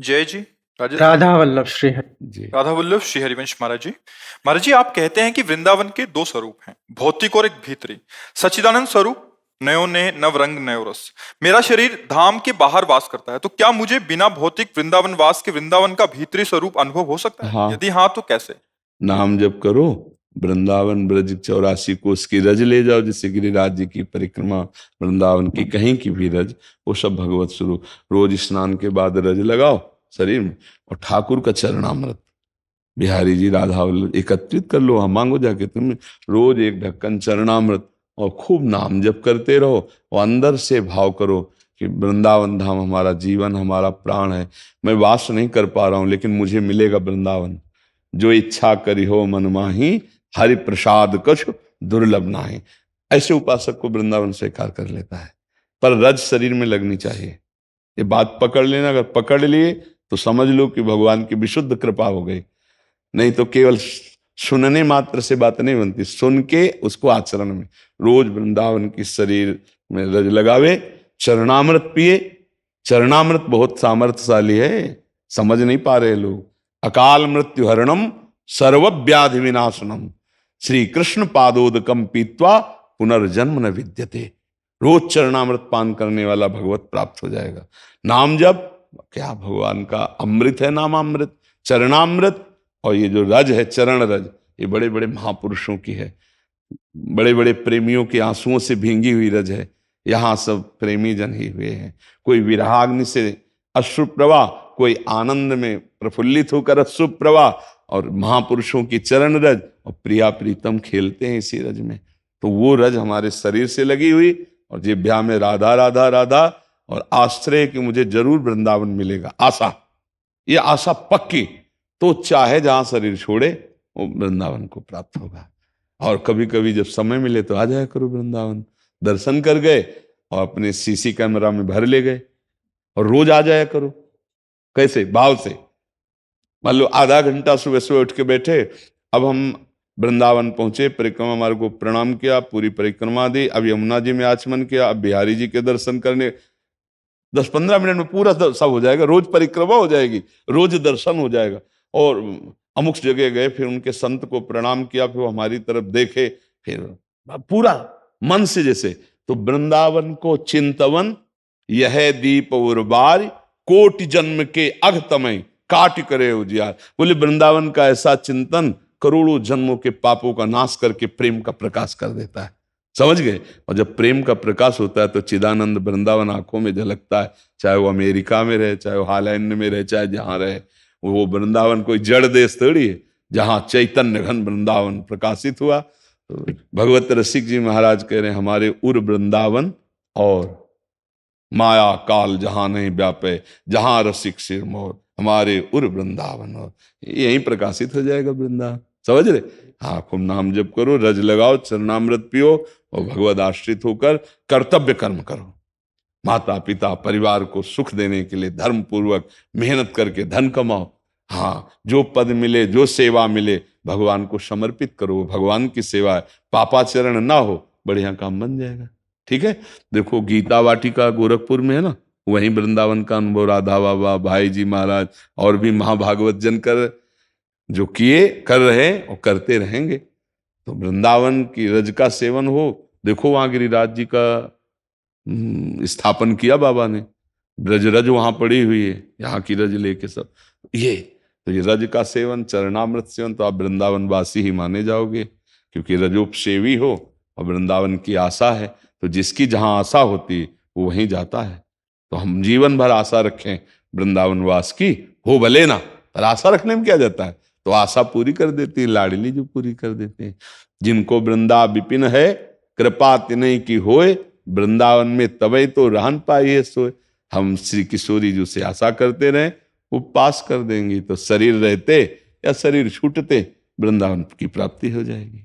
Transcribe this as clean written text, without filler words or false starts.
जय जी। राजस्थान। राधा वल्लभ श्री जी। राधा वल्लभ श्री हरिवंश महाराज जी। महाराज जी, आप कहते हैं कि वृंदावन के दो स्वरूप हैं, भौतिक और एक भीतरी। सच्चिदानंद स्वरूप, नयो ने नव रंग नयो रस। मेरा शरीर धाम के बाहर वास करता है, तो क्या मुझे बिना भौतिक वृंदावन वास के वृंदावन का भीतरी स्वरूप अनुभव हो सकता है? हाँ, यदि हाँ, तो कैसे? नाम जप करो, वृंदावन ब्रज 84 कोस की रज ले जाओ, जैसे गिरिराज जी की परिक्रमा, वृंदावन की कहीं की भी रज, वो सब भगवत स्वरूप। रोज स्नान के बाद रज लगाओ शरीर में, और ठाकुर का चरणामृत, बिहारी जी, राधा वल्लभ एकत्रित कर लो। हम मांगो जाके तुम रोज एक ढक्कन चरणामृत, और खूब नाम जप करते रहो, और अंदर से भाव करो कि वृंदावन धाम हमारा जीवन, हमारा प्राण है। मैं वास नहीं कर पा रहा हूं, लेकिन मुझे मिलेगा वृंदावन। जो इच्छा करी हो मन माही, हरि प्रसाद कछ दुर्लभ नाहि। ऐसे उपासक को वृंदावन स्वीकार कर लेता है, पर रज शरीर में लगनी चाहिए। ये बात पकड़ लेना, अगर पकड़ लिए तो समझ लो कि भगवान की विशुद्ध कृपा हो गई। नहीं तो केवल सुनने मात्र से बात नहीं बनती, सुन के उसको आचरण में। रोज वृंदावन की शरीर में रज लगावे, चरणामृत पिए। चरणामृत बहुत सामर्थ्यशाली है, समझ नहीं पा रहे लोग। अकाल मृत्यु हरणम सर्वव्याधि विनाशनम, श्री कृष्ण पादोदकम पीत्वा पुनर्जन्म न विद्यते। रोज चरणामृत पान करने वाला भगवत प्राप्त हो जाएगा। नाम जप क्या भगवान का अमृत है, नामामृत, चरणामृत। और ये जो रज है, चरण रज, ये बड़े बड़े महापुरुषों की है, बड़े बड़े प्रेमियों के आंसुओं से भींगी हुई रज है। यहाँ सब प्रेमी जन ही हुए हैं। कोई विरहाग्नि से अश्रु प्रवाह, कोई आनंद में प्रफुल्लित होकर अश्रु प्रवाह, और महापुरुषों की चरण रज और प्रिया प्रीतम खेलते हैं इसी रज में। तो वो रज हमारे शरीर से लगी हुई, और जिह्वा में राधा राधा राधा, और आश्रय कि मुझे जरूर वृंदावन मिलेगा। आशा, ये आशा पक्की, तो चाहे जहां शरीर छोड़े वो वृंदावन को प्राप्त होगा। और कभी कभी जब समय मिले तो आ जाया करो वृंदावन, दर्शन कर गए और अपने सीसी कैमरा में भर ले गए, और रोज आ जाया करो। कैसे? भाव से। मान लो आधा घंटा सुबह सुबह उठ के बैठे, अब हम वृंदावन पहुंचे, परिक्रमा मार्ग को प्रणाम किया, पूरी परिक्रमा दी, अब यमुना जी में आचमन किया, अब बिहारी जी के दर्शन करने, 10-15 मिनट में पूरा सब हो जाएगा। रोज परिक्रमा हो जाएगी, रोज दर्शन हो जाएगा। और अमुक जगह गए, फिर उनके संत को प्रणाम किया, फिर वो हमारी तरफ देखे, फिर पूरा मन से जैसे। तो वृंदावन को चिंतवन, यह दीप उर्बार, कोटि जन्म के अघतमय काट करे उजियार। बोले वृंदावन का ऐसा चिंतन करोड़ों जन्मों के पापों का नाश करके प्रेम का प्रकाश कर देता है। समझ गए? और जब प्रेम का प्रकाश होता है तो चिदानंद वृंदावन आंखों में झलकता है। चाहे वो अमेरिका में रहे, चाहे वो हॉलैंड में रहे, चाहे जहां रहे, वो वृंदावन कोई जड़ देश थोड़ी है, जहां चैतन्य घन वृंदावन प्रकाशित हुआ। तो भगवत रसिक जी महाराज कह रहे हैं, हमारे उर वृंदावन और माया काल जहां नहीं व्यापे, जहां रसिक सिर मोर, हमारे उर वृंदावन। और यहीं प्रकाशित हो जाएगा वृंदावन। समझ रहे? हाँ, खूब नाम जप करो, रज लगाओ, चरणामृत पियो, और भगवद आश्रित होकर कर्तव्य कर्म करो। माता पिता परिवार को सुख देने के लिए धर्म पूर्वक मेहनत करके धन कमाओ। हाँ, जो पद मिले, जो सेवा मिले, भगवान को समर्पित करो। भगवान की सेवा है, पापाचरण ना हो, बढ़िया काम बन जाएगा। ठीक है? देखो गीता वाटिका गोरखपुर में है ना, वहीं वृंदावन का अनुभव राधा बाबा, भाई जी महाराज और भी महाभागवत जन कर जो किए, कर रहे और करते रहेंगे। तो वृंदावन की रज का सेवन हो। देखो वहां गिरिराज जी का स्थापन किया बाबा ने, ब्रज रज वहां पड़ी हुई है, यहाँ की रज लेके सब। ये तो ये रज का सेवन, चरणामृत सेवन, तो आप वृंदावन वासी ही माने जाओगे, क्योंकि रजोपसेवी हो और वृंदावन की आशा है। तो जिसकी जहां आशा होती है वो वहीं जाता है। तो हम जीवन भर आशा रखें वृंदावन वास की, हो भले ना, पर आशा रखने में क्या जाता है। तो आशा पूरी कर देती है लाडली, जो पूरी कर देते हैं। जिनको वृंदा विपिन है, कृपा तिन्हीं की होए, वृंदावन में तबे तो रहन पाइए सोए। हम श्री किशोरी जी से आशा करते रहें, वो पास कर देंगी। तो शरीर रहते या शरीर छूटते वृंदावन की प्राप्ति हो जाएगी।